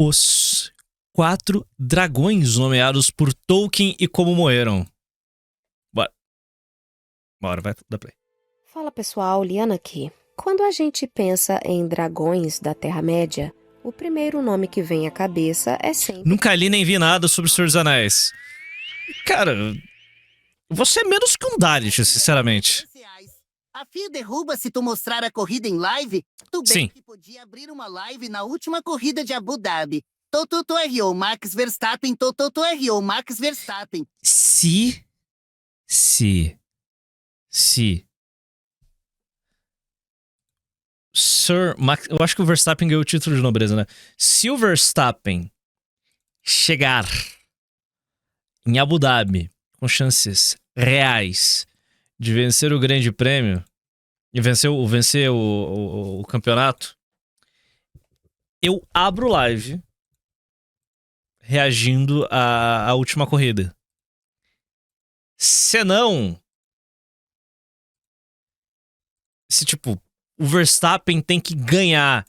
Os 4 dragões nomeados por Tolkien e como morreram. Bora. Bora, vai dar play. Fala pessoal, Liana aqui. Quando a gente pensa em dragões da Terra-média, o primeiro nome que vem à cabeça é sempre... Nunca li nem vi nada sobre o Senhor dos Anéis. Cara, você é menos que um Dalit, sinceramente. A FIA derruba se tu mostrar a corrida em live? Tu bem que podia abrir uma live na última corrida de Abu Dhabi. Toto RO Max Verstappen, Toto RO Max Verstappen. Se. Sir Max, eu acho que o Verstappen ganhou o título de nobreza, né? Se o Verstappen chegar em Abu Dhabi com chances reais de vencer o Grande Prêmio e vencer o campeonato, eu abro live reagindo à última corrida. Se não, se tipo, o Verstappen tem que ganhar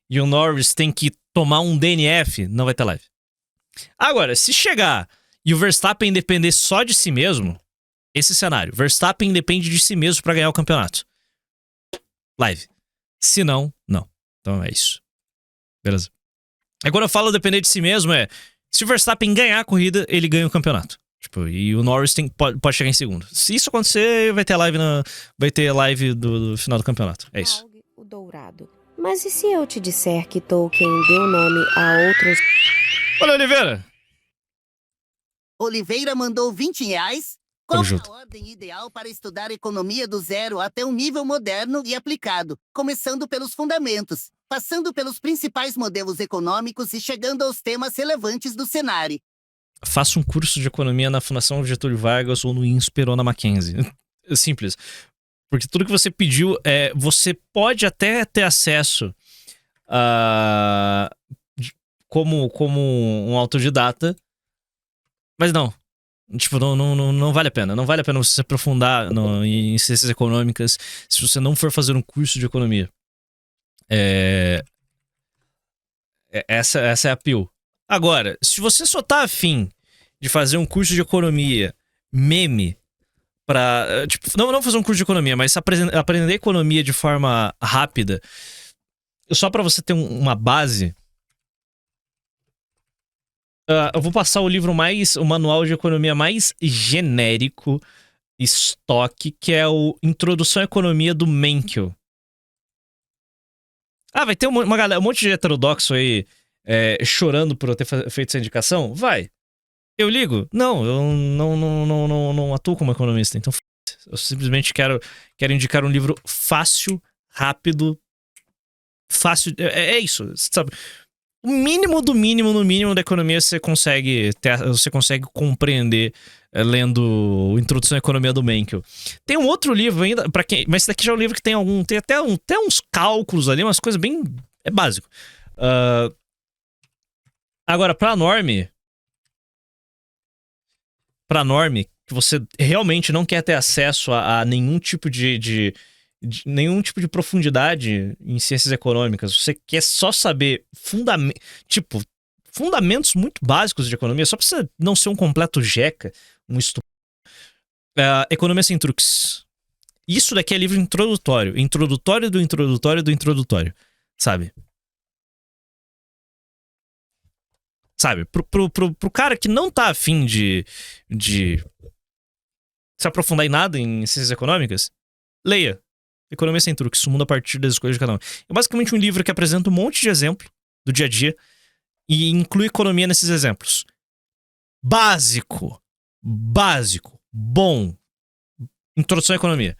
e o Norris tem que tomar um DNF, não vai ter live. Agora, se chegar e o Verstappen depender só de si mesmo, esse cenário, Verstappen depende de si mesmo pra ganhar o campeonato. Live. Se não, não. Então é isso. Beleza. Agora eu falo depender de si mesmo, se o Verstappen ganhar a corrida, ele ganha o campeonato. Tipo, e o Norris pode chegar em segundo. Se isso acontecer, vai ter live do final do campeonato. É isso. O Dourado. Mas e se eu te disser que Tolkien deu nome a outros... Olha, Oliveira! Oliveira mandou R$20. Qual é a ordem ideal para estudar economia do zero até um nível moderno e aplicado, começando pelos fundamentos, passando pelos principais modelos econômicos e chegando aos temas relevantes do cenário? Faça um curso de economia na Fundação Getúlio Vargas ou no INSPER ou na Mackenzie. Simples. Porque tudo que você pediu, você pode até ter acesso como um autodidata, mas não. Tipo, não vale a pena. Não vale a pena você se aprofundar em ciências econômicas se você não for fazer um curso de economia. Essa é a pio. Agora, se você só tá afim de fazer um curso de economia meme pra... Tipo, não fazer um curso de economia, mas aprender economia de forma rápida, só pra você ter uma base... eu vou passar o manual de economia mais genérico, estoque, que é o Introdução à Economia do Menkel. Vai ter uma galera, um monte de heterodoxo aí chorando por eu ter feito essa indicação? Vai. Eu ligo? Não, eu não atuo como economista, então eu simplesmente quero indicar um livro fácil, rápido, fácil, é isso, sabe? O mínimo do mínimo, no mínimo da economia você consegue compreender lendo Introdução à Economia do Menkel. Tem um outro livro ainda, mas esse daqui já é um livro que tem até uns cálculos ali, umas coisas bem... É básico. Agora, pra norme, que você realmente não quer ter acesso a nenhum tipo de profundidade em ciências econômicas, você quer só saber fundamentos muito básicos de economia, só pra você não ser um completo jeca, um estúpido. Economia Sem Truques. Isso daqui é livro introdutório. Introdutório do introdutório do introdutório. Sabe? Pro cara que não tá afim de se aprofundar em nada em ciências econômicas, leia Economia Sem Truques, o mundo a partir das escolhas de cada um. É basicamente um livro que apresenta um monte de exemplo do dia a dia e inclui economia nesses exemplos. Básico, bom. Introdução à Economia.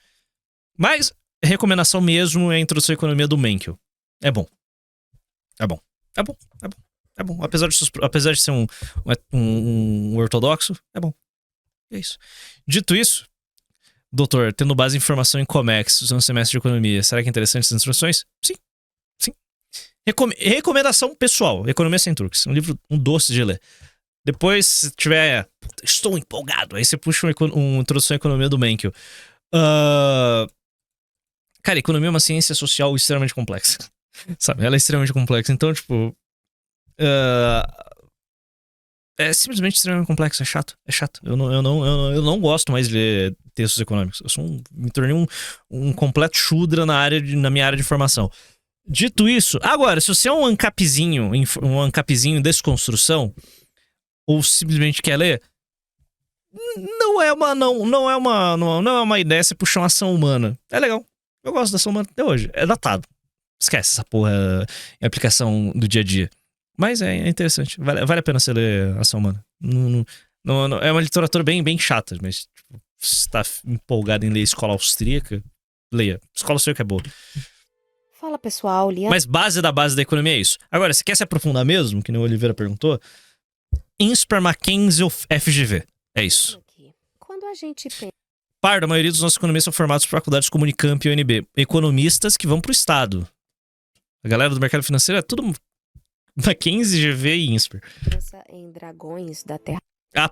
Mas recomendação mesmo é a Introdução à Economia do Menkel. É bom. Apesar de ser um ortodoxo, é bom. É isso. Dito isso, doutor, tendo base em formação em Comex, usando semestre de economia, será que é interessante essas instruções? Sim. Recomendação pessoal, Economia Sem Truques. Um livro, doce de ler. Depois, se tiver... Estou empolgado. Aí você puxa uma Introdução à Economia do Menkel. Cara, economia é uma ciência social extremamente complexa. Sabe? Ela é extremamente complexa. Então, tipo... É simplesmente extremamente complexo, é chato, é chato. Eu não gosto mais de ler textos econômicos. Me tornei um completo shudra na minha área de formação. Dito isso, agora, se você é um ancapzinho em desconstrução, ou simplesmente quer ler, não é uma ideia você puxar uma ação humana. É legal. Eu gosto da ação humana até hoje. É datado. Esquece essa porra em aplicação do dia a dia. Mas é interessante. Vale a pena você ler ação humana. É uma literatura bem chata, mas tipo, se tá empolgado em ler escola austríaca, leia. Escola austríaca é boa. Fala pessoal, Liana. Mas base da economia é isso. Agora, se quer se aprofundar mesmo, que nem o Oliveira perguntou, INSPER, Mackenzie ou FGV. É isso. Quando a gente pensa... A maioria dos nossos economistas são formados por faculdades como Unicamp e UNB. Economistas que vão pro Estado. A galera do mercado financeiro é tudo Mackenzie, GV e INSPER. Pensa em dragões da Terra. A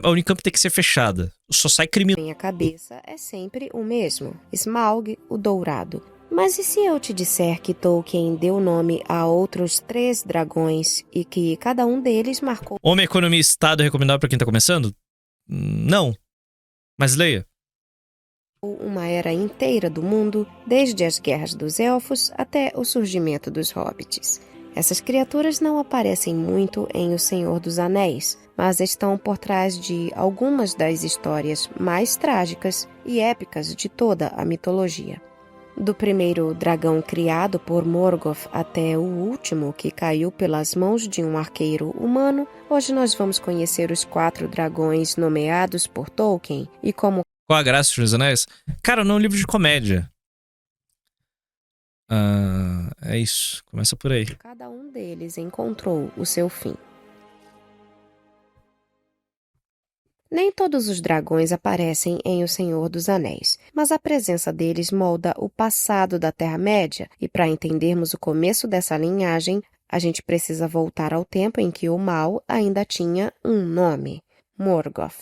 Unicamp tem que ser fechada. Só sai criminoso. Minha cabeça é sempre o mesmo. Smaug, o dourado. Mas e se eu te disser que Tolkien deu nome a outros 3 dragões e que cada um deles marcou... Homem, economia e Estado é recomendável pra quem tá começando? Não. Mas leia. Uma era inteira do mundo, desde as guerras dos elfos até o surgimento dos hobbits. Essas criaturas não aparecem muito em O Senhor dos Anéis, mas estão por trás de algumas das histórias mais trágicas e épicas de toda a mitologia. Do primeiro dragão criado por Morgoth até o último que caiu pelas mãos de um arqueiro humano, hoje nós vamos conhecer os 4 dragões nomeados por Tolkien e como... Qual a graça, Senhor dos Anéis? Cara, não é um livro de comédia. É isso. Começa por aí. Cada um deles encontrou o seu fim. Nem todos os dragões aparecem em O Senhor dos Anéis, mas a presença deles molda o passado da Terra-média, e para entendermos o começo dessa linhagem, a gente precisa voltar ao tempo em que o mal ainda tinha um nome. Morgoth.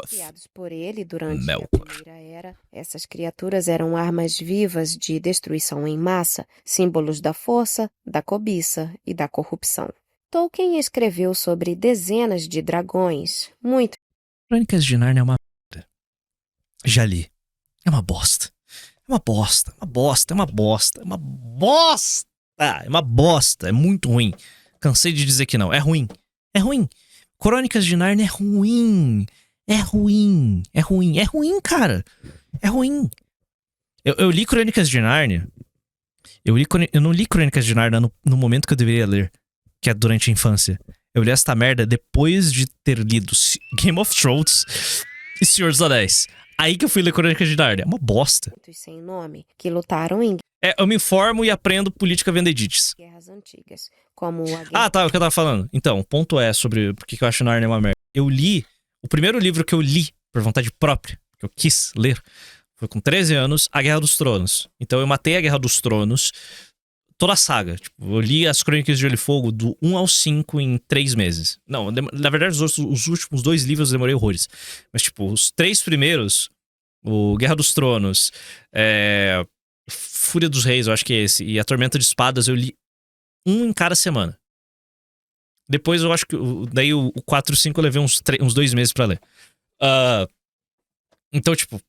Criados por ele durante a Primeira Era, essas criaturas eram armas vivas de destruição em massa, símbolos da força, da cobiça e da corrupção. Tolkien escreveu sobre dezenas de dragões, muito... Crônicas de Nárnia é uma merda. Já li. É uma bosta. É uma bosta. É uma bosta. É uma bosta. É uma bosta. É uma bosta. É muito ruim. Cansei de dizer que não. É ruim. É ruim. Crônicas de Nárnia é ruim. É ruim. É ruim. É ruim, cara. É ruim. Eu li Crônicas de Nárnia. Eu não li Crônicas de Nárnia no momento que eu deveria ler. Que é durante a infância. Eu li esta merda depois de ter lido Game of Thrones e Senhor dos Anéis. Aí que eu fui ler Crônicas de Nárnia. É uma bosta. Sem nome, que lutaram em... Eu me informo e aprendo política vendedites. Guerras antigas, como tá, o que eu tava falando. Então, o ponto é sobre por que eu acho Nárnia uma merda. Eu li, o primeiro livro que eu li, por vontade própria, que eu quis ler, foi com 13 anos, A Guerra dos Tronos. Então eu matei a Guerra dos Tronos, toda a saga. Tipo, eu li as Crônicas de Gelo e Fogo do 1 ao 5 em 3 meses. Não, na verdade, os últimos 2 livros eu demorei horrores. Mas, tipo, os 3 primeiros, o Guerra dos Tronos, Fúria dos Reis, eu acho que é esse, e A Tormenta de Espadas, eu li um em cada semana. Depois eu acho que daí o 4 e 5 eu levei uns 2 meses pra ler. Então, tipo,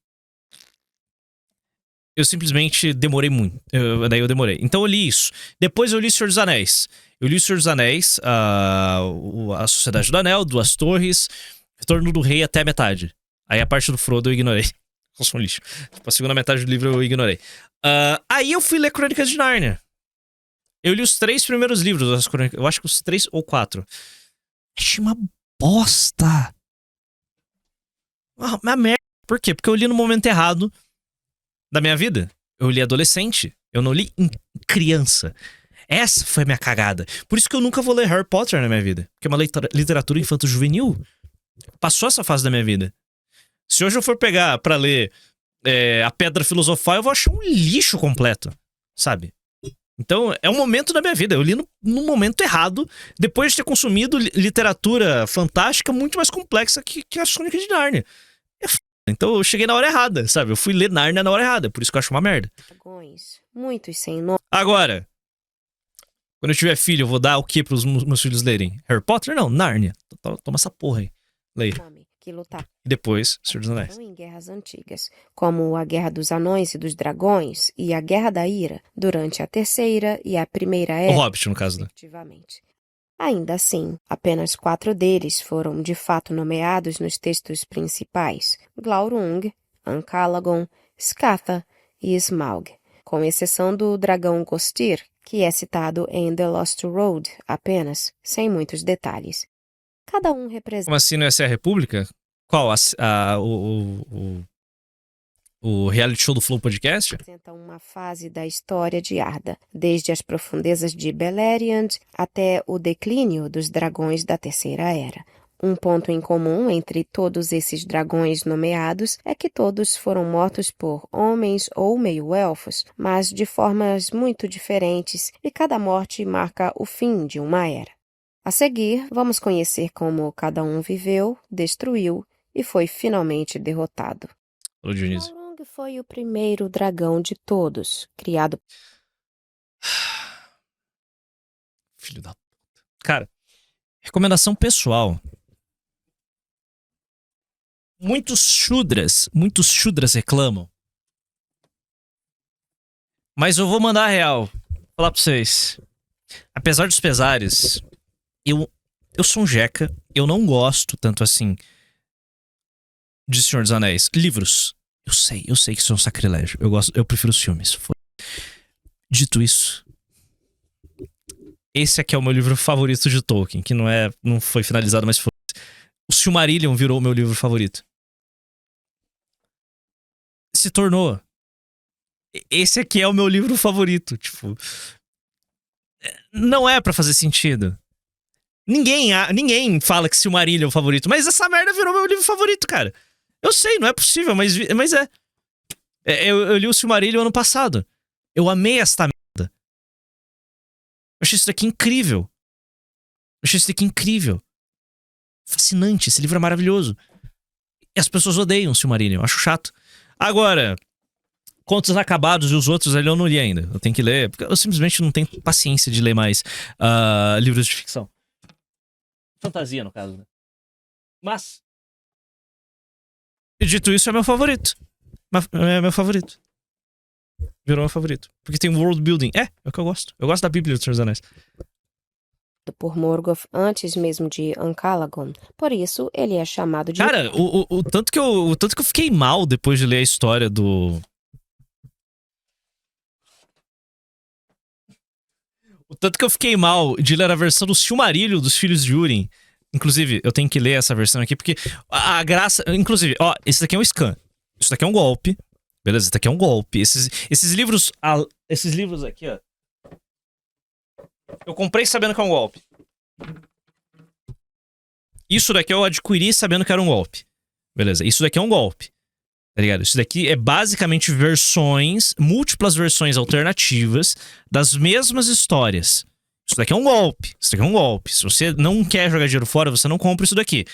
eu simplesmente demorei muito. Daí eu demorei. Então eu li isso. Depois eu li Senhor dos Anéis. Eu li o Senhor dos Anéis, a Sociedade do Anel, Duas Torres, Retorno do Rei até a metade. Aí a parte do Frodo eu ignorei. Eu sou um lixo. Tipo, a segunda metade do livro eu ignorei. Aí eu fui ler Crônicas de Nárnia. Eu li os 3 primeiros livros das Crônicas. Eu acho que os 3 ou 4. Achei uma bosta. Uma merda. Por quê? Porque eu li no momento errado da minha vida. Eu li adolescente. Eu não li em criança. Essa foi a minha cagada. Por isso que eu nunca vou ler Harry Potter na minha vida. Porque é uma literatura infanto-juvenil. Passou essa fase da minha vida. Se hoje eu for pegar pra ler A Pedra Filosofal, eu vou achar um lixo completo. Sabe? Então, é um momento da minha vida. Eu li no momento errado, depois de ter consumido literatura fantástica muito mais complexa que as Crônicas de Nárnia. Então, eu cheguei na hora errada, sabe? Eu fui ler Nárnia na hora errada, por isso que eu acho uma merda. Muitos sem nome. Agora, Quando eu tiver filho, eu vou dar o que pros meus filhos lerem? Harry Potter? Não, Nárnia. Toma essa porra aí. Leia. Que lutaram E depois, Senhor dos Anéis. em guerras antigas, como a Guerra dos Anões e dos Dragões e a Guerra da Ira, durante a Terceira e a Primeira O Era, Hobbit, no caso, né? respectivamente. Ainda assim, apenas 4 deles foram de fato nomeados nos textos principais: Glaurung, Ancalagon, Scatha e Smaug, com exceção do dragão Gostir, que é citado em The Lost Road apenas, sem muitos detalhes. Cada um representa Como assim não ia ser a República? Qual? O reality show do Flow Podcast? uma fase da história de Arda, desde as profundezas de Beleriand até o declínio dos dragões da Terceira Era. Um ponto em comum entre todos esses dragões nomeados é que todos foram mortos por homens ou meio-elfos, mas de formas muito diferentes, e cada morte marca o fim de uma era. A seguir, vamos conhecer como cada um viveu, destruiu e foi finalmente derrotado. Ô, Dionísio. Glaurung foi o primeiro dragão de todos, criado... Filho da puta. Cara, recomendação pessoal. Muitos Shudras reclamam. Mas eu vou mandar a real. Vou falar pra vocês. Apesar dos pesares, eu sou um jeca. Eu não gosto tanto assim de Senhor dos Anéis. Livros. Eu sei que isso é um sacrilégio. Eu prefiro os filmes. Dito isso, esse aqui é o meu livro favorito de Tolkien, que não foi finalizado, mas foi. O Silmarillion virou o meu livro favorito. Se tornou. Esse aqui é o meu livro favorito. Tipo. Não é pra fazer sentido. Ninguém fala que Silmarillion é o favorito, mas essa merda virou meu livro favorito, cara. Eu sei, não é possível, mas é. Eu li o Silmarillion ano passado. Eu amei esta merda. Eu achei isso daqui incrível. Fascinante, esse livro é maravilhoso. E as pessoas odeiam o Silmarillion, eu acho chato. Agora, Contos Inacabados e os outros ali eu não li ainda. Eu tenho que ler, porque eu simplesmente não tenho paciência de ler mais livros de ficção. Fantasia, no caso, né? Mas, dito isso, é meu favorito. É meu favorito. Virou meu favorito. Porque tem world building. É o que eu gosto. Eu gosto da Bíblia dos Senhor dos Anéis. Por Morgoth antes mesmo de Ancalagon. Por isso, ele é chamado de... Cara, o tanto que eu fiquei mal depois de ler a história do... O tanto que eu fiquei mal de ler a versão do Silmarillion dos Filhos de Húrin. Inclusive, eu tenho que ler essa versão aqui, porque a graça... Inclusive, ó, esse daqui é um scam. Isso daqui é um golpe. Beleza? Esse daqui é um golpe. Esses livros... Esses livros aqui, ó. Eu comprei sabendo que é um golpe. Isso daqui eu adquiri sabendo que era um golpe. Beleza? Isso daqui é um golpe. Tá ligado? Isso daqui é basicamente múltiplas versões alternativas das mesmas histórias. Isso daqui é um golpe. Isso daqui é um golpe. Se você não quer jogar dinheiro fora, você não compra isso daqui.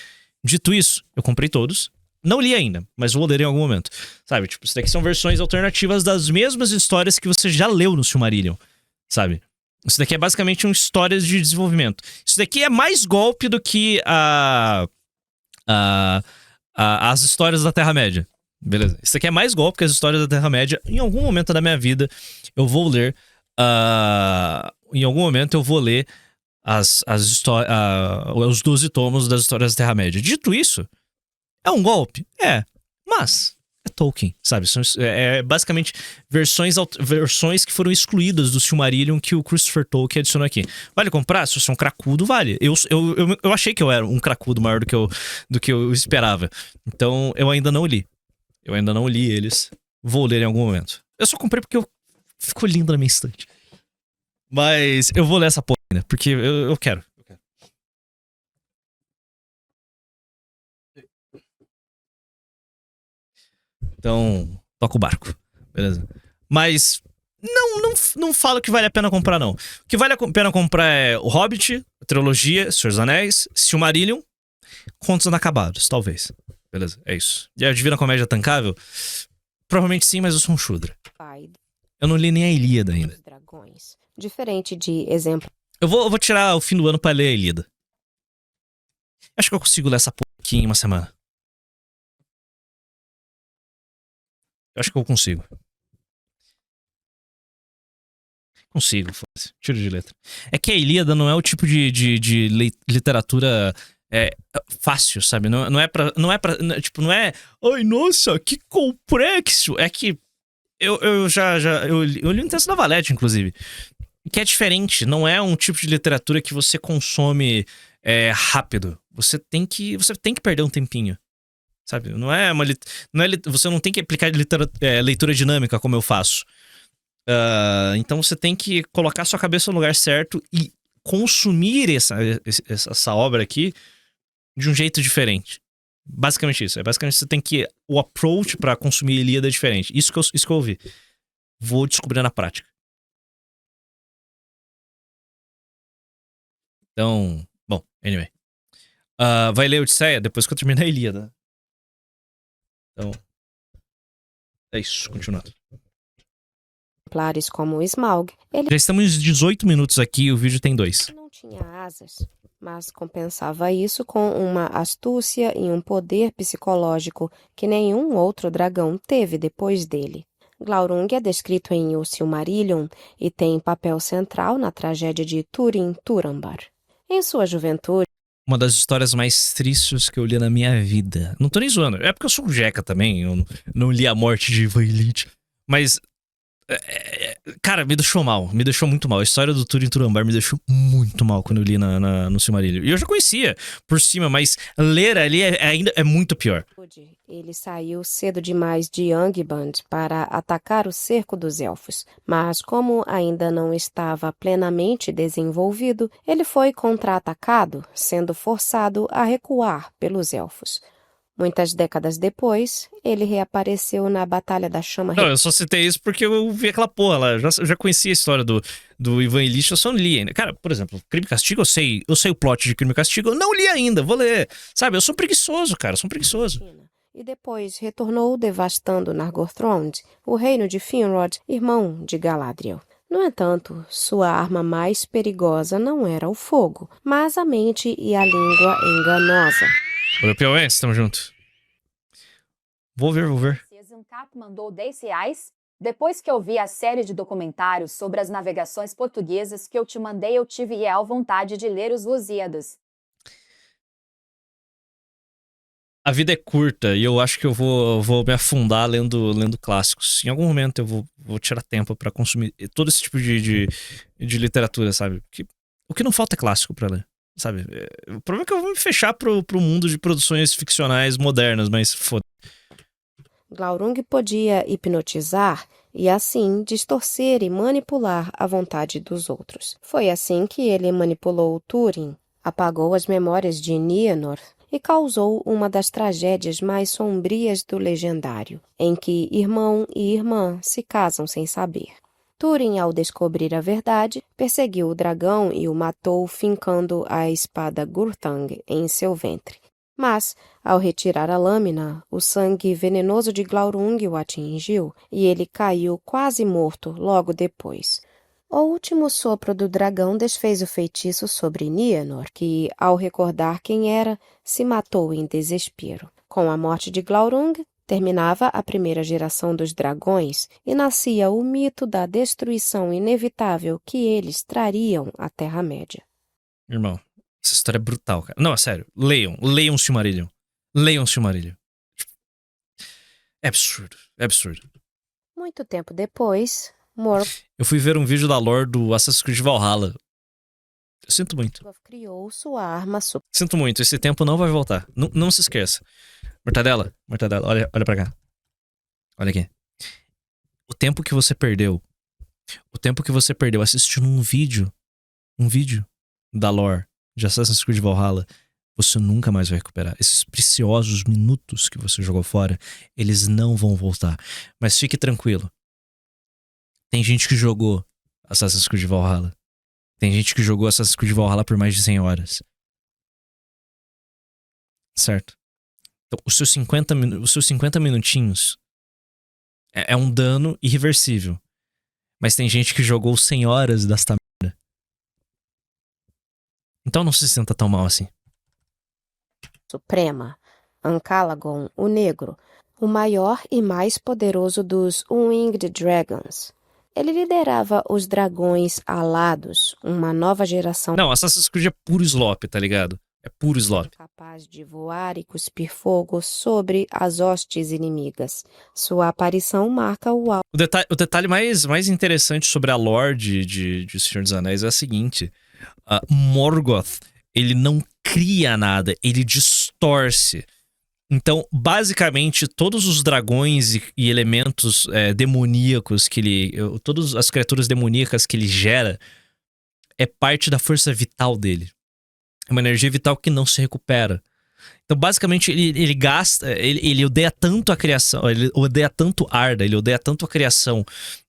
Dito isso, eu comprei todos. Não li ainda, mas vou ler em algum momento. Sabe? Tipo, isso daqui são versões alternativas das mesmas histórias que você já leu no Silmarillion. Sabe? Isso daqui é basicamente histórias de desenvolvimento. Isso daqui é mais golpe do que as histórias da Terra-média. Beleza? Isso aqui é mais golpe que as histórias da Terra-média. Em algum momento da minha vida, eu vou ler... em algum momento eu vou ler os 12 tomos das histórias da Terra-média. Dito isso, é um golpe? É. Mas é Tolkien, sabe? É basicamente versões que foram excluídas do Silmarillion que o Christopher Tolkien adicionou aqui. Vale comprar? Se você é um cracudo, vale. Eu achei que eu era um cracudo maior do que eu esperava. Então, eu ainda não li. Eu ainda não li eles. Vou ler em algum momento. Eu só comprei porque ficou lindo na minha estante. Mas eu vou ler essa porra ainda, porque eu quero. Então, toca o barco. Beleza? Mas não falo que vale a pena comprar, não. O que vale a pena comprar é o Hobbit, a trilogia, Senhor dos Anéis, Silmarillion, Contos Inacabados, talvez. Beleza, é isso. E a Divina Comédia Tancável? Provavelmente sim, mas eu sou um Shudra. Eu não li nem a Ilíada ainda. Dragões. Diferente de exemplo Eu vou tirar o fim do ano pra ler a Ilíada. Acho que eu consigo ler essa porra aqui em uma semana. Eu acho que eu consigo. Consigo, foda-se. Tiro de letra. É que a Ilíada não é o tipo de literatura fácil, sabe? Não é pra. Tipo, não é. Ai, nossa, que complexo! É que. Eu li um texto da Valete, inclusive. Que é diferente. Não é um tipo de literatura que você consome rápido. Você tem que perder um tempinho. Sabe? Não é uma. Você não tem que aplicar leitura dinâmica como eu faço. Então você tem que colocar sua cabeça no lugar certo e consumir essa obra aqui de um jeito diferente. Basicamente isso. Basicamente você tem que. O approach pra consumir Ilíada é diferente. Isso que eu ouvi. Vou descobrir na prática. Então. Bom, anyway. Vai ler Odisseia depois que eu terminar a Ilíada. Então. É isso, continuando. Exemplares como o Smaug, ele Já estamos em 18 minutos aqui e o vídeo tem 2. não tinha asas, mas compensava isso com uma astúcia e um poder psicológico que nenhum outro dragão teve depois dele. Glaurung é descrito em O Silmarillion e tem papel central na tragédia de Túrin-Turambar. Em sua juventude, Uma das histórias mais tristes que eu li na minha vida. Não tô nem zoando. É porque eu sou um jeca também. Eu não li a morte de Ivan Ilitch. Mas cara, me deixou mal. Me deixou muito mal. A história do Túrin Turambar me deixou muito mal quando eu li no Silmarillion. E eu já conhecia por cima, mas ler ali ainda é muito pior. ele saiu cedo demais de Angband para atacar o cerco dos elfos, mas como ainda não estava plenamente desenvolvido, ele foi contra-atacado, sendo forçado a recuar pelos elfos. Muitas décadas depois, ele reapareceu na Batalha da Chama. Não, eu só citei isso porque eu vi aquela porra lá. Eu já conhecia a história do Ivan Ilitch, eu só não li ainda. Cara, por exemplo, Crime e Castigo, eu sei o plot de Crime e Castigo, eu não li ainda, vou ler. Sabe, eu sou preguiçoso, cara, eu sou preguiçoso. E depois retornou devastando Nargothrond, o reino de Finrod, irmão de Galadriel. No entanto, sua arma mais perigosa não era o fogo, mas a mente e a língua enganosa. Oi, Piauense, tamo junto. Vou ver. Cap mandou R$10. Depois que eu vi a série de documentários sobre as navegações portuguesas que eu te mandei, eu tive real vontade de ler os Lusíadas. A vida é curta e eu acho que eu vou me afundar lendo clássicos. Em algum momento eu vou tirar tempo pra consumir todo esse tipo de literatura, sabe? O que não falta é clássico pra ler, sabe? O problema é que eu vou me fechar pro mundo de produções ficcionais modernas, mas foda. Glaurung podia hipnotizar e assim distorcer e manipular a vontade dos outros. Foi assim que ele manipulou Túrin, apagou as memórias de Nienor e causou uma das tragédias mais sombrias do legendário, em que irmão e irmã se casam sem saber. Túrin, ao descobrir a verdade, perseguiu o dragão e o matou fincando a espada Gurthang em seu ventre. Mas, ao retirar a lâmina, o sangue venenoso de Glaurung o atingiu e ele caiu quase morto logo depois. O último sopro do dragão desfez o feitiço sobre Nienor, que, ao recordar quem era, se matou em desespero. Com a morte de Glaurung, terminava a primeira geração dos dragões e nascia o mito da destruição inevitável que eles trariam à Terra-média. Irmão, essa história é brutal, cara. Não, é sério. Leiam Silmarillion. Leiam Silmarillion. É absurdo. Muito tempo depois, eu fui ver um vídeo da lore do Assassin's Creed Valhalla. Eu sinto muito. criou sua arma super. Sinto muito, esse tempo não vai voltar. Não se esqueça. Mortadela, olha pra cá. Olha aqui. O tempo que você perdeu assistindo um vídeo da lore de Assassin's Creed Valhalla, você nunca mais vai recuperar. Esses preciosos minutos que você jogou fora, eles não vão voltar. Mas fique tranquilo. Tem gente que jogou Assassin's Creed Valhalla. Tem gente que jogou Assassin's Creed Valhalla por mais de 100 horas. Certo? Então, os seus 50 minutinhos é um dano irreversível. Mas tem gente que jogou 100 horas desta merda. Então não se sinta tão mal assim. Suprema, Ancalagon, o Negro, o maior e mais poderoso dos Winged Dragons. Ele liderava os dragões alados, uma nova geração Não, Assassin's Creed é puro slop, tá ligado? É puro slop. capaz de voar e cuspir fogo sobre as hostes inimigas. Sua aparição marca o O detalhe mais interessante sobre a lore de Senhor dos Anéis é a seguinte. Morgoth, ele não cria nada, ele distorce. Então, basicamente, todos os dragões e elementos demoníacos que ele... Todas as criaturas demoníacas que ele gera é parte da força vital dele. É uma energia vital que não se recupera. Então, basicamente, ele gasta... Ele odeia tanto a criação... Ele odeia tanto Arda, ele odeia tanto a criação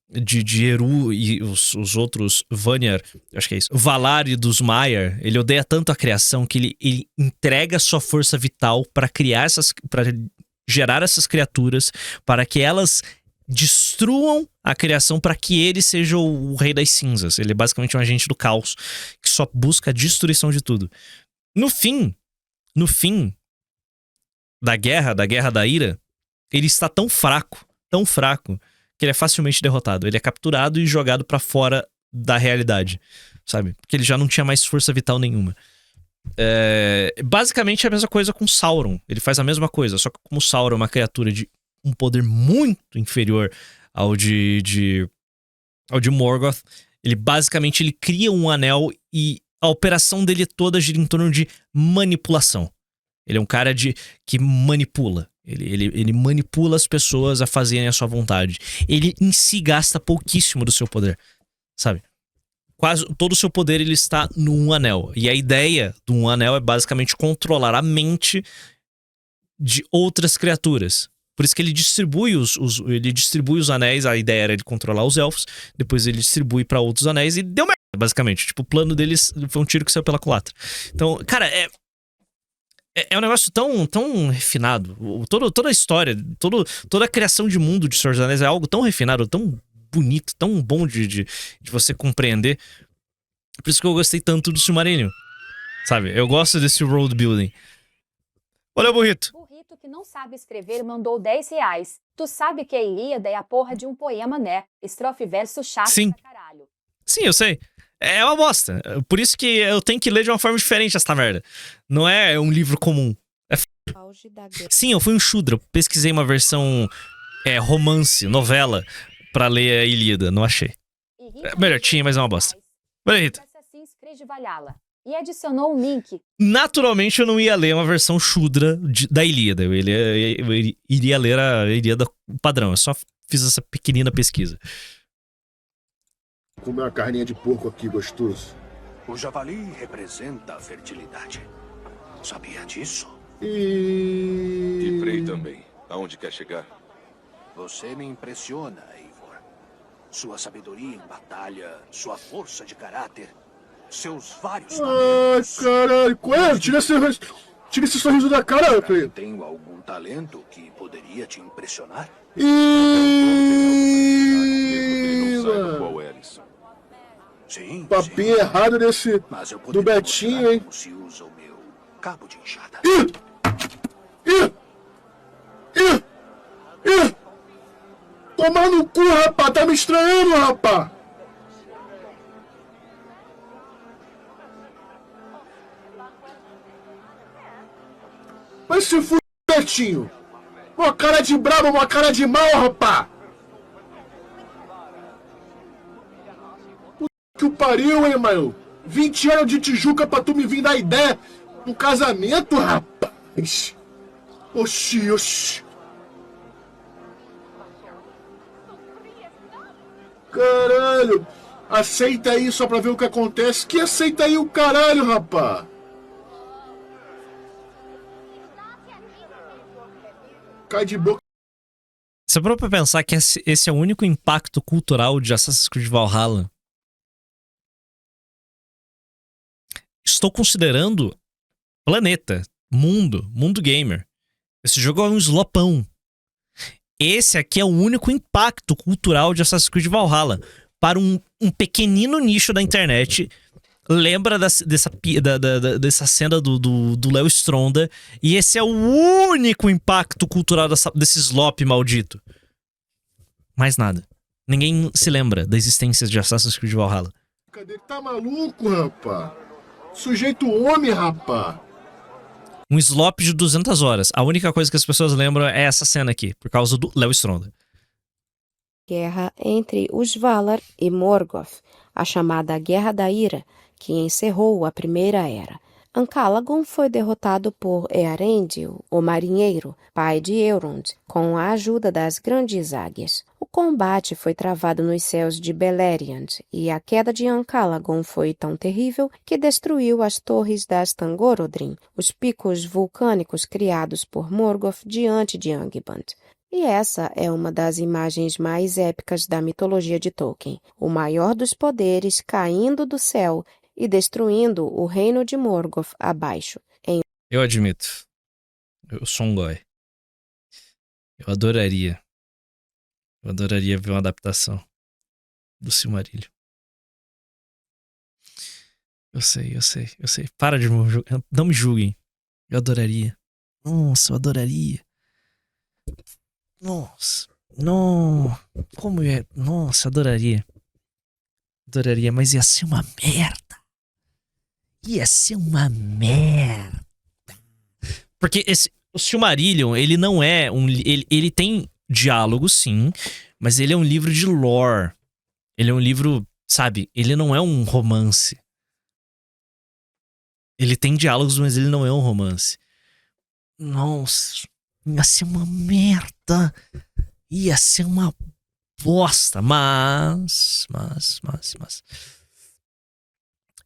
de Eru e os outros Vanyar, acho que é isso, Valar e dos Maiar. Ele odeia tanto a criação que ele entrega sua força vital para criar para gerar essas criaturas, para que elas destruam a criação, para que ele seja o rei das cinzas. Ele é basicamente um agente do caos que só busca a destruição de tudo. No fim da guerra da ira, ele está tão fraco, que ele é facilmente derrotado. Ele é capturado e jogado pra fora da realidade, sabe? Porque ele já não tinha mais força vital nenhuma. Basicamente é a mesma coisa com Sauron. Ele faz a mesma coisa, só que como Sauron é uma criatura de um poder muito inferior ao de Morgoth, ele cria um anel e a operação dele toda gira em torno de manipulação. Ele é um cara que manipula. Ele manipula as pessoas a fazerem a sua vontade. Ele em si gasta pouquíssimo do seu poder, sabe? Quase todo o seu poder ele está num anel. E a ideia de um anel é basicamente controlar a mente de outras criaturas. Por isso que ele distribui os anéis. A ideia era de controlar os elfos. Depois ele distribui pra outros anéis e deu merda, basicamente. Tipo, o plano deles foi um tiro que saiu pela culatra. Então, cara, é um negócio tão refinado. Toda a história, toda a criação de mundo de Senhor dos Anéis é algo tão refinado, tão bonito, tão bom de você compreender. Por isso que eu gostei tanto do Silmarillion, sabe? Eu gosto desse world building. Olha, Burrito. Burrito que não sabe escrever mandou R$10. Tu sabe que a Ilíada é a porra de um poema, né? Estrofe e verso chato Sim. pra caralho. Sim, eu sei. É uma bosta. Por isso que eu tenho que ler de uma forma diferente essa merda. Não é um livro comum. Sim, eu fui um Shudra. Eu pesquisei uma versão romance, novela, pra ler a Ilíada. Não achei. Melhor, tinha, mas é uma bosta. Olha, Rita. Assassin's Creed Valhalla. E adicionou um link. Naturalmente eu não ia ler uma versão Shudra da Ilíada. Eu iria ler a Ilíada padrão. Eu só fiz essa pequenina pesquisa. Comer uma carninha de porco aqui, gostoso. O javali representa a fertilidade. Sabia disso? E Frey também. Aonde quer chegar? Você me impressiona, Eivor. Sua sabedoria em batalha, sua força de caráter, seus vários talentos. caralho. Coelho, tira esse sorriso da cara, Coelho. Tenho algum talento que poderia te impressionar? Mesmo que ele não saiba qual é, Alice. Sim, Papinho errado desse mas eu do poderia Betinho, mostrar hein? como se usa o meu cabo de enxada. Tomar no cu, rapá. Tá me estranhando, rapá. Vai se fuder, Betinho. Uma cara de brabo, uma cara de mal, rapá. Puta que o pariu, hein, mano. 20 anos de Tijuca pra tu me vir dar ideia. Um casamento, rapaz. Oxi. Caralho. Aceita aí só pra ver o que acontece. Que aceita aí o caralho, rapá. Cai de boca. Você parou pra pensar que esse é o único impacto cultural de Assassin's Creed Valhalla? Estou considerando planeta, mundo gamer. Esse jogo é um slopão. Esse aqui é o único impacto cultural de Assassin's Creed Valhalla para um pequenino nicho da internet lembra dessa cena do Léo Stronda, e esse é o único impacto cultural desse slop maldito. Mais nada. Ninguém se lembra da existência de Assassin's Creed Valhalla. Cadê? Tá maluco, rapá? Sujeito homem, rapá. Um slop de 200 horas. A única coisa que as pessoas lembram é essa cena aqui, por causa do Léo Stronda. Guerra entre os Valar e Morgoth, a chamada Guerra da Ira, que encerrou a Primeira Era. Ancalagon foi derrotado por Eärendil, o marinheiro, pai de Elrond, com a ajuda das Grandes Águias. O combate foi travado nos céus de Beleriand, e a queda de Ancalagon foi tão terrível que destruiu as torres das Tangorodrim, os picos vulcânicos criados por Morgoth diante de Angband. E essa é uma das imagens mais épicas da mitologia de Tolkien, o maior dos poderes caindo do céu e destruindo o reino de Morgoth abaixo. Eu admito. Eu sou um goi. Eu adoraria ver uma adaptação do Silmarillion. Eu sei. Para de me julgar. Não me julguem. Eu adoraria. Nossa, eu adoraria. Nossa. Não. Como é? Nossa, adoraria. Adoraria, mas ia ser uma merda. Porque o Silmarillion, ele não é um... Ele tem diálogo, sim, mas ele é um livro de lore. Ele é um livro, sabe? Ele não é um romance. Ele tem diálogos, mas ele não é um romance. Nossa, ia ser uma merda. Ia ser uma bosta, mas...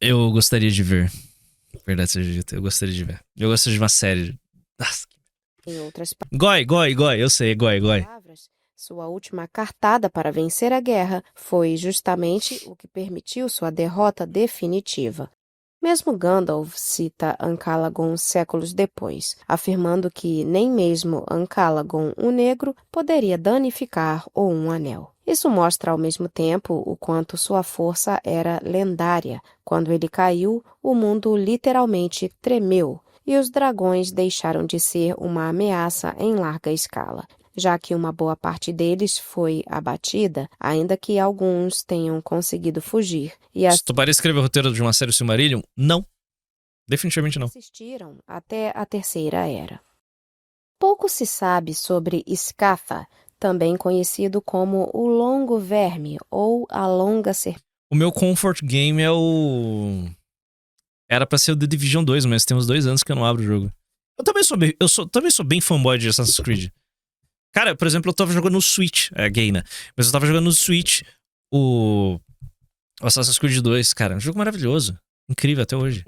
Eu gostaria de ver. Verdade seja dita, eu gostaria de ver. Eu gostaria de uma série. Nossa. Em outras Goi, eu sei, goi. palavras, sua última cartada para vencer a guerra foi justamente o que permitiu sua derrota definitiva. Mesmo Gandalf cita Ancalagon séculos depois, afirmando que nem mesmo Ancalagon o Negro poderia danificar o Um Anel. Isso mostra ao mesmo tempo o quanto sua força era lendária. Quando ele caiu, o mundo literalmente tremeu e os dragões deixaram de ser uma ameaça em larga escala, já que uma boa parte deles foi abatida, ainda que alguns tenham conseguido fugir. E Se tu para escrever o roteiro de uma série Silmarillion, não. Definitivamente não. Assistiram até a Terceira Era. Pouco se sabe sobre Scatha, também conhecido como o Longo Verme ou a Longa Serpente. O meu comfort game é o... Era pra ser o The Division 2, mas tem uns 2 anos que eu não abro o jogo. Eu também sou bem fanboy de Assassin's Creed. Cara, por exemplo, eu tava jogando no Switch, gay, né? Mas eu tava jogando no Switch o Assassin's Creed 2, cara. Um jogo maravilhoso. Incrível até hoje.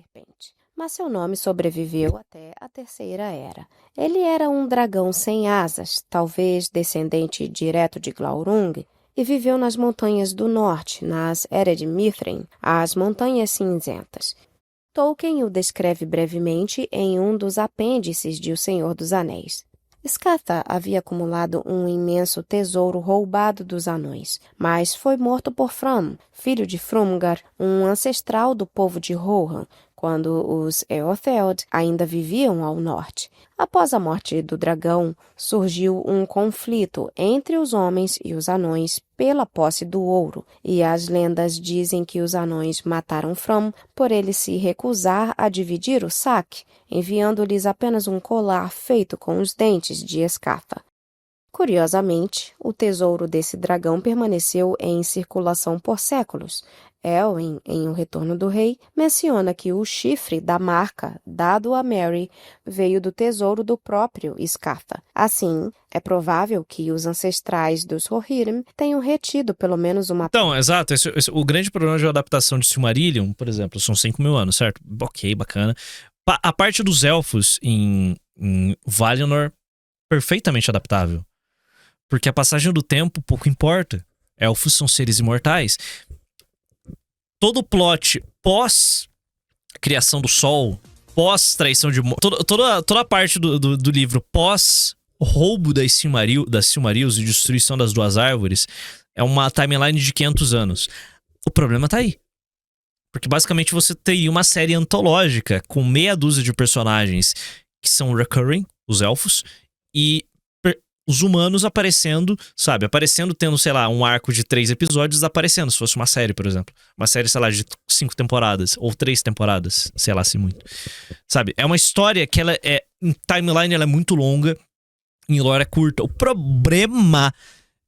Mas seu nome sobreviveu até a Terceira Era. Ele era um dragão sem asas, talvez descendente direto de Glaurung, e viveu nas montanhas do norte, nas Ered Mithrin, as Montanhas Cinzentas. Tolkien o descreve brevemente em um dos apêndices de O Senhor dos Anéis. Scatha havia acumulado um imenso tesouro roubado dos anões, mas foi morto por Fram, filho de Frumgar, um ancestral do povo de Rohan, quando os Eotheod ainda viviam ao norte. Após a morte do dragão, surgiu um conflito entre os homens e os anões pela posse do ouro, e as lendas dizem que os anões mataram Fram por ele se recusar a dividir o saque, enviando-lhes apenas um colar feito com os dentes de Scatha. Curiosamente, o tesouro desse dragão permaneceu em circulação por séculos. Elwin, em O Retorno do Rei, menciona que o chifre da marca dado a Merry veio do tesouro do próprio Scatha. Assim, é provável que os ancestrais dos Rohirrim tenham retido pelo menos uma... Então, exato. O grande problema de adaptação de Silmarillion, por exemplo, são 5.000 anos, certo? Ok, bacana. A parte dos elfos em Valinor, perfeitamente adaptável. Porque a passagem do tempo pouco importa. Elfos são seres imortais. Todo o plot pós-criação do sol, pós-traição de... Toda a parte do livro pós-roubo das Silmarils e destruição das Duas Árvores é uma timeline de 500 anos. O problema tá aí. Porque basicamente você teria uma série antológica com meia dúzia de personagens que são recurring, os elfos, e os humanos aparecendo, sabe? Aparecendo, tendo, sei lá, um arco de 3 episódios aparecendo, se fosse uma série, por exemplo. Uma série, sei lá, de 5 temporadas, ou 3 temporadas, sei lá se muito. Sabe? É uma história que ela é, em timeline ela é muito longa, em lore é curta. O problema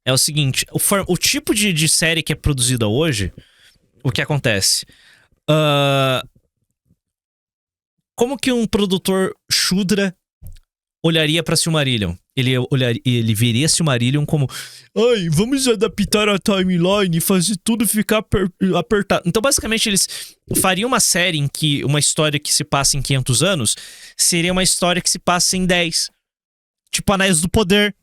é o seguinte, o tipo de série que é produzida hoje, o que acontece? Como que um produtor Shudra olharia pra Silmarillion? Ele veria Silmarillion como, ai, vamos adaptar a timeline e fazer tudo ficar apertado. Então, basicamente, eles fariam uma série em que uma história que se passa em 500 anos seria uma história que se passa em 10. Tipo Anéis do Poder.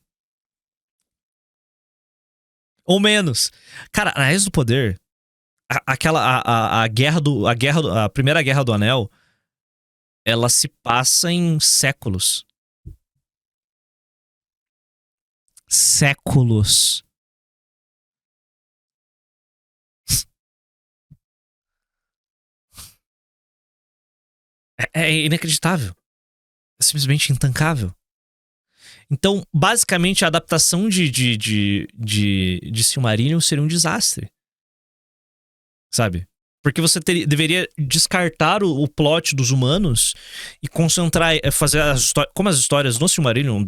Ou menos. Cara, Anéis do Poder, a Primeira Guerra do Anel, ela se passa em séculos. Séculos. É inacreditável. É simplesmente intancável. Então, basicamente, a adaptação de Silmarillion seria um desastre. Sabe? Porque você deveria descartar o plot dos humanos e concentrar, fazer as histórias. Como as histórias no Silmarillion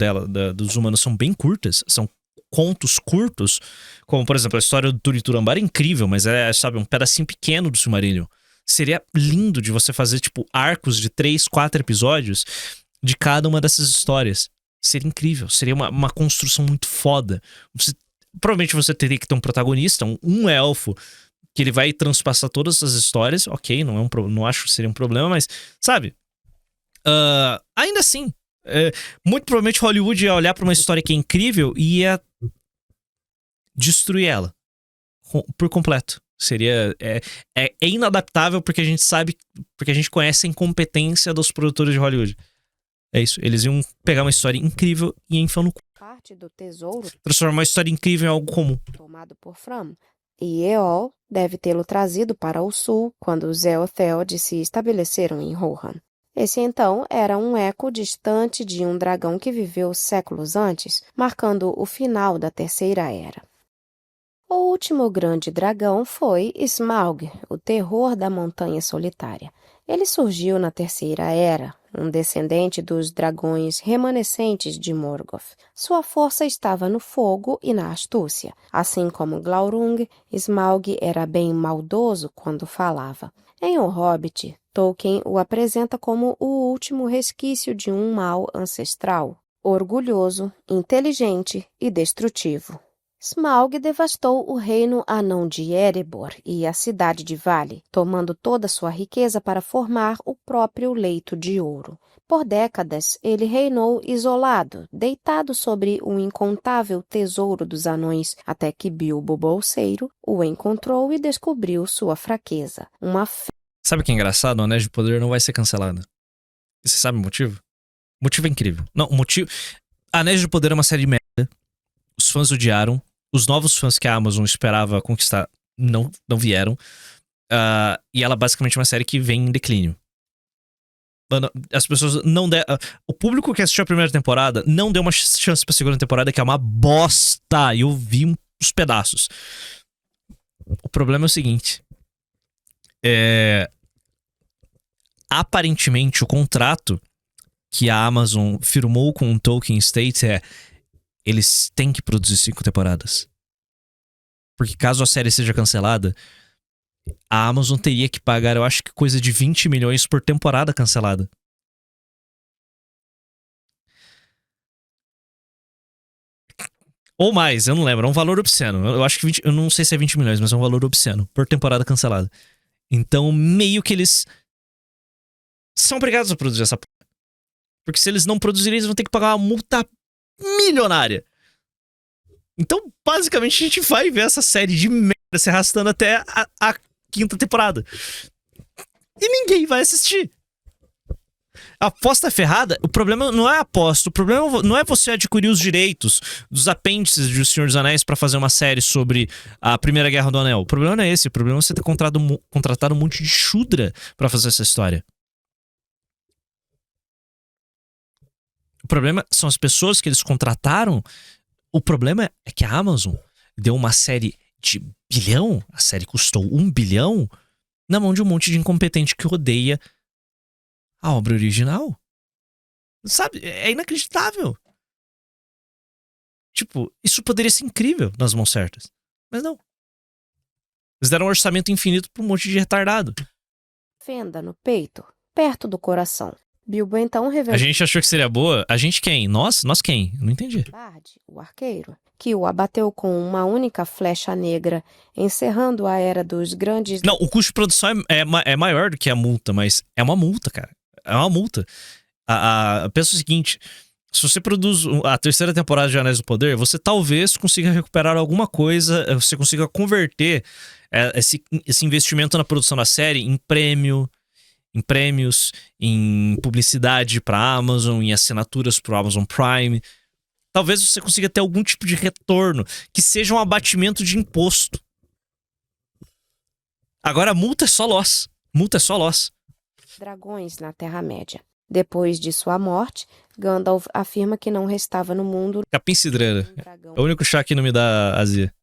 dos humanos são bem curtas, são contos curtos, como, por exemplo, a história do Turiturambar é incrível, mas é, sabe, um pedacinho pequeno do Silmarillion. Seria lindo de você fazer, tipo, arcos de 3, 4 episódios de cada uma dessas histórias. Seria incrível, seria uma construção muito foda. Provavelmente você teria que ter um protagonista, um elfo, que ele vai transpassar todas essas histórias. Ok, não acho que seria um problema, mas, sabe? Ainda assim, muito provavelmente Hollywood ia olhar pra uma história que é incrível e ia destruir ela por completo. Seria. É inadaptável porque a gente sabe. Porque a gente conhece a incompetência dos produtores de Hollywood. É isso. Eles iam pegar uma história incrível e enfiar no cu. Parte do tesouro Transformar uma história incrível em algo comum. tomado por Fram, e Eol deve tê-lo trazido para o sul quando os Eotheod se estabeleceram em Rohan. Esse então era um eco distante de um dragão que viveu séculos antes, marcando o final da Terceira Era. O último grande dragão foi Smaug, o terror da Montanha Solitária. Ele surgiu na Terceira Era, um descendente dos dragões remanescentes de Morgoth. Sua força estava no fogo e na astúcia. Assim como Glaurung, Smaug era bem maldoso quando falava. Em O Hobbit, Tolkien o apresenta como o último resquício de um mal ancestral, orgulhoso, inteligente e destrutivo. Smaug devastou o reino anão de Erebor e a cidade de Vale, tomando toda sua riqueza para formar o próprio leito de ouro. Por décadas, ele reinou isolado, deitado sobre um incontável tesouro dos anões, até que Bilbo Bolseiro o encontrou e descobriu sua fraqueza. Sabe o que é engraçado? O Anéis de Poder não vai ser cancelado. E você sabe o motivo? O motivo é incrível. Não, o motivo... Anéis de Poder é uma série de merda. Os fãs odiaram. Os novos fãs que a Amazon esperava conquistar não vieram. E ela basicamente é uma série que vem em declínio. As pessoas não deram... O público que assistiu a primeira temporada não deu uma chance pra segunda temporada, que é uma bosta. E eu vi uns pedaços. O problema é o seguinte. Aparentemente, o contrato que a Amazon firmou com o Tolkien States eles têm que produzir 5 temporadas. Porque caso a série seja cancelada, a Amazon teria que pagar, eu acho que coisa de 20 milhões por temporada cancelada. Ou mais, eu não lembro. É um valor obsceno. Eu acho que eu não sei se é 20 milhões, mas é um valor obsceno por temporada cancelada. Então, meio que eles são obrigados a produzir essa porra. Porque se eles não produzirem, eles vão ter que pagar uma multa milionária. Então, basicamente, a gente vai ver essa série de merda se arrastando até a 5ª temporada. E ninguém vai assistir. A aposta é ferrada. O problema não é a aposta. O problema não é você adquirir os direitos dos apêndices de O Senhor dos Anéis pra fazer uma série sobre a Primeira Guerra do Anel. O problema não é esse. O problema é você ter contratado um monte de chudra pra fazer essa história. O problema são as pessoas que eles contrataram. O problema é que a Amazon deu uma série de bilhão, a série custou 1 bilhão, na mão de um monte de incompetente que odeia a obra original. Sabe? É inacreditável. Tipo, isso poderia ser incrível nas mãos certas. Mas não. Eles deram um orçamento infinito pra um monte de retardado. Fenda no peito, perto do coração. Bilbo então revelou... A gente achou que seria boa. A gente quem? Nós? Nós quem? Eu não entendi. Bard, o arqueiro, que o abateu com uma única flecha negra, encerrando a era dos grandes... Não, o custo de produção é maior do que a multa, mas é uma multa, cara. É uma multa. Pensa o seguinte, se você produz a 3ª temporada de Anéis do Poder, você talvez consiga recuperar alguma coisa, você consiga converter esse investimento na produção da série em prêmios, em publicidade pra Amazon, em assinaturas pro Amazon Prime. Talvez você consiga ter algum tipo de retorno, que seja um abatimento de imposto. Agora a multa é só loss. Multa é só loss. Dragões na Terra-média. Depois de sua morte, Gandalf afirma que não restava no mundo... Capim cidreira. É o único chá que não me dá azia.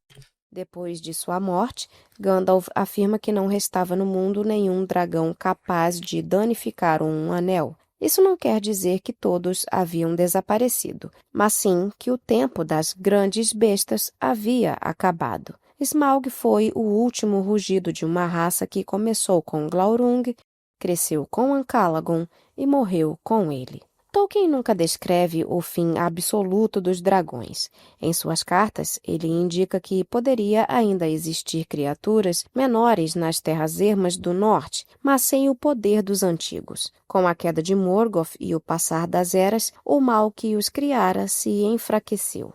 Depois de sua morte, Gandalf afirma que não restava no mundo nenhum dragão capaz de danificar um anel. Isso não quer dizer que todos haviam desaparecido, mas sim que o tempo das grandes bestas havia acabado. Smaug foi o último rugido de uma raça que começou com Glaurung, cresceu com Ancalagon e morreu com ele. Tolkien nunca descreve o fim absoluto dos dragões. Em suas cartas, ele indica que poderia ainda existir criaturas menores nas terras ermas do norte, mas sem o poder dos antigos. Com a queda de Morgoth e o passar das eras, o mal que os criara se enfraqueceu.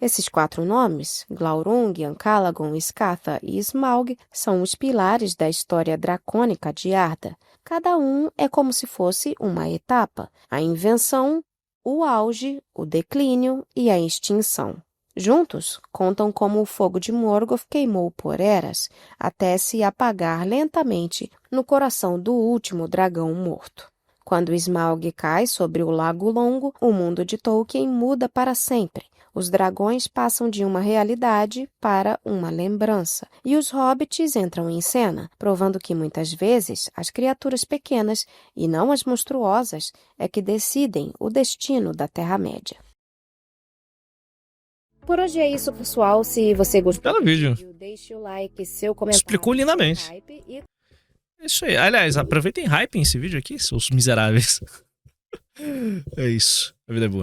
Esses 4 nomes, Glaurung, Ancalagon, Scatha e Smaug, são os pilares da história dracônica de Arda. Cada um é como se fosse uma etapa: a invenção, o auge, o declínio e a extinção. Juntos, contam como o fogo de Morgoth queimou por eras, até se apagar lentamente no coração do último dragão morto. Quando Smaug cai sobre o Lago Longo, o mundo de Tolkien muda para sempre. Os dragões passam de uma realidade para uma lembrança, e os hobbits entram em cena, provando que muitas vezes as criaturas pequenas, e não as monstruosas, é que decidem o destino da Terra-média. Por hoje é isso, pessoal. Se você gostou Belo vídeo. deixe o like, seu comentário. Explicou lindamente. E... É isso aí. Aliás, aproveitem hype esse vídeo aqui, seus miseráveis. É isso. A vida é boa.